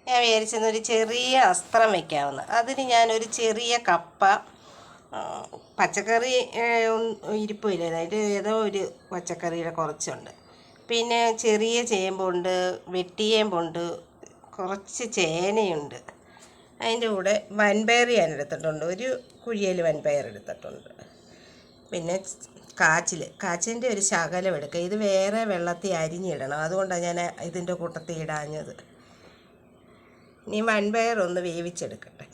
ഞാൻ വിചാരിച്ചൊരു ചെറിയ അസ്ത്രം വയ്ക്കാമെന്ന്. അതിന് ഞാനൊരു ചെറിയ കപ്പ, പച്ചക്കറി ഇരിപ്പില്ല, അതിൽ ഏതോ ഒരു പച്ചക്കറിയുടെ കുറച്ചുണ്ട്, പിന്നെ ചെറിയ ചേമ്പുണ്ട്, വെട്ടിയേമ്പുണ്ട്, കുറച്ച് ചേനയുണ്ട്, അതിൻ്റെ കൂടെ വൻപയർ ഞാൻ എടുത്തിട്ടുണ്ട്, ഒരു കുഴിയൽ വൻപയർ എടുത്തിട്ടുണ്ട്, പിന്നെ കാച്ചിൻ്റെ ഒരു ശകലം എടുക്കുക. ഇത് വേറെ വെള്ളത്തിൽ അരിഞ്ഞിടണം, അതുകൊണ്ടാണ് ഞാൻ ഇതിൻ്റെ കൂട്ടത്തിൽ ഇടാഞ്ഞത്. ഇനി വൻപയർ ഒന്ന് വേവിച്ചെടുക്കട്ടെ.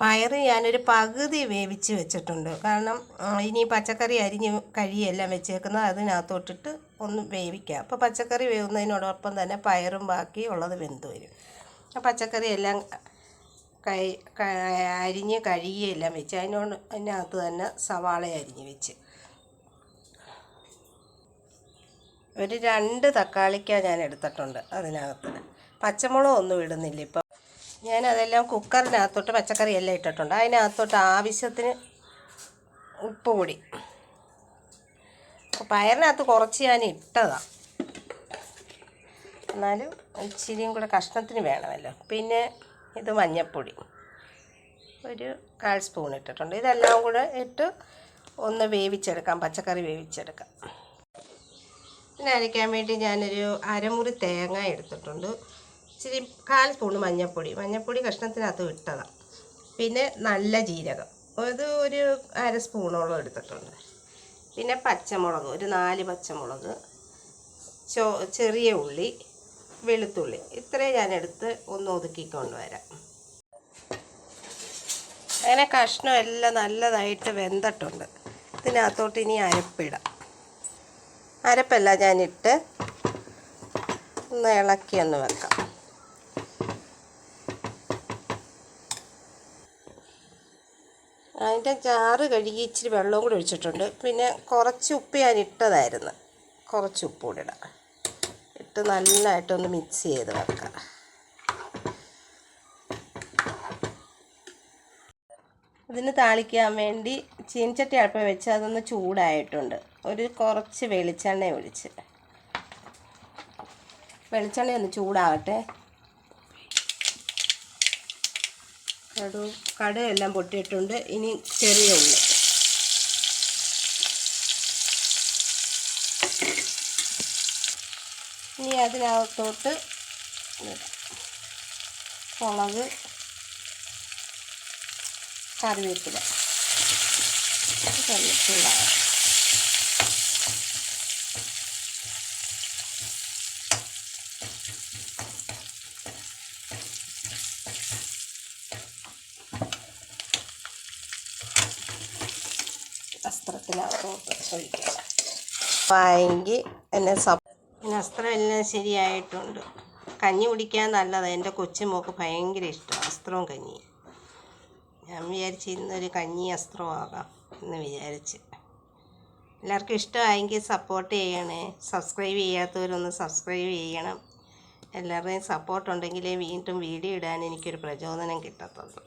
പയർ ഞാനൊരു പകുതി വേവിച്ച് വെച്ചിട്ടുണ്ട്, കാരണം ഇനി പച്ചക്കറി അരിഞ്ഞ് കഴിയെല്ലാം വെച്ചേക്കുന്നത് അതിനകത്തോട്ടിട്ട് ഒന്ന് വേവിക്കാം. അപ്പോൾ പച്ചക്കറി വേവുന്നതിനോടൊപ്പം തന്നെ പയറും ബാക്കി ഉള്ളത് വെന്ത് വരും. പച്ചക്കറി എല്ലാം അരിഞ്ഞ് കഴുകിയെല്ലാം വെച്ച് അതിനകത്ത് തന്നെ സവാള അരിഞ്ഞ് വെച്ച് ഒരു 2 തക്കാളിക്ക ഞാൻ എടുത്തിട്ടുണ്ട്. അതിനകത്ത് പച്ചമുളകൊന്നും ഇടുന്നില്ല ഇപ്പം. ഞാനതെല്ലാം കുക്കറിനകത്തോട്ട് പച്ചക്കറി എല്ലാം ഇട്ടിട്ടുണ്ട്. അതിനകത്തോട്ട് ആവശ്യത്തിന് ഉപ്പ് പൊടി, പയറിനകത്ത് കുറച്ച് ഞാൻ ഇട്ടതാണ്, എന്നാലും ഇച്ചിരിയും കൂടെ കഷ്ണത്തിന് വേണമല്ലോ. പിന്നെ ഇത് മഞ്ഞൾപ്പൊടി ഒരു 1/4 സ്പൂൺ ഇട്ടിട്ടുണ്ട്. ഇതെല്ലാം കൂടെ ഇട്ട് ഒന്ന് വേവിച്ചെടുക്കാം, പച്ചക്കറി വേവിച്ചെടുക്കാം. പിന്നെ അരയ്ക്കാൻ വേണ്ടി ഞാനൊരു അരമുറി തേങ്ങ എടുത്തിട്ടുണ്ട്. ഇച്ചിരി 1/4 സ്പൂൺ മഞ്ഞൾപ്പൊടി കഷ്ണത്തിനകത്ത് ഇട്ടതാണ്. പിന്നെ നല്ല ജീരകം അത് ഒരു 1/2 സ്പൂണോളം എടുത്തിട്ടുണ്ട്. പിന്നെ പച്ചമുളക് ഒരു 4 പച്ചമുളക്, ചെറിയ ഉള്ളി, വെളുത്തുള്ളി, ഇത്രയും ഞാനെടുത്ത് ഒന്ന് ഒതുക്കിക്കൊണ്ട് വരാം. അങ്ങനെ കഷ്ണം എല്ലാം നല്ലതായിട്ട് വെന്തിട്ടുണ്ട്. ഇതിനകത്തോട്ട് ഇനി അരപ്പിടാം. അരപ്പെല്ലാം ഞാനിട്ട് ഒന്ന് ഇളക്കി ഒന്ന് വെക്കാം. അതിൻ്റെ ചാറ് കഴുകി ഇച്ചിരി വെള്ളവും കൂടി ഒഴിച്ചിട്ടുണ്ട്. പിന്നെ കുറച്ച് ഉപ്പ് ഞാൻ ഇട്ടതായിരുന്നു, കുറച്ച് ഉപ്പ് കൂടി ഇടാം. ഇട്ട് നല്ലതായിട്ടൊന്ന് മിക്സ് ചെയ്ത് വെക്കാം. ഇതിന് താളിക്കാൻ വേണ്ടി ചീനച്ചട്ടി അടുപ്പ് വെച്ച് അതൊന്ന് ചൂടായിട്ടുണ്ട്. ഒരു കുറച്ച് വെളിച്ചെണ്ണ ഒഴിച്ച്, വെളിച്ചെണ്ണ ഒന്ന് ചൂടാകട്ടെ. കടുക് എല്ലാം പൊട്ടിയിട്ടുണ്ട്. ഇനി ചെറിയ ഉള്ളി, ഇനി അതിനകത്തോട്ട് മുളക്, കറിവേപ്പില, ചൂടാകും. വസ്ത്രത്തിനകത്തോട്ട് ഒഴിക്കുക. വായെങ്കിൽ വസ്ത്രം എല്ലാം ശരിയായിട്ടുണ്ട്. കഞ്ഞി കുടിക്കാൻ നല്ലതാണ്. എൻ്റെ കൊച്ചുമോൾക്ക് ഭയങ്കര ഇഷ്ടമാണ് വസ്ത്രവും കഞ്ഞി. ഞാൻ വിചാരിച്ച് ഇന്നൊരു കഞ്ഞി വസ്ത്രമാകാം എന്ന് വിചാരിച്ച്. എല്ലാവർക്കും ഇഷ്ടമായെങ്കിൽ സപ്പോർട്ട് ചെയ്യണേ. സബ്സ്ക്രൈബ് ചെയ്യാത്തവരൊന്ന് സബ്സ്ക്രൈബ് ചെയ്യണം. എല്ലാവരുടെയും സപ്പോർട്ട് ഉണ്ടെങ്കിലേ വീണ്ടും വീഡിയോ ഇടാൻ എനിക്കൊരു പ്രചോദനം കിട്ടത്തുള്ളൂ.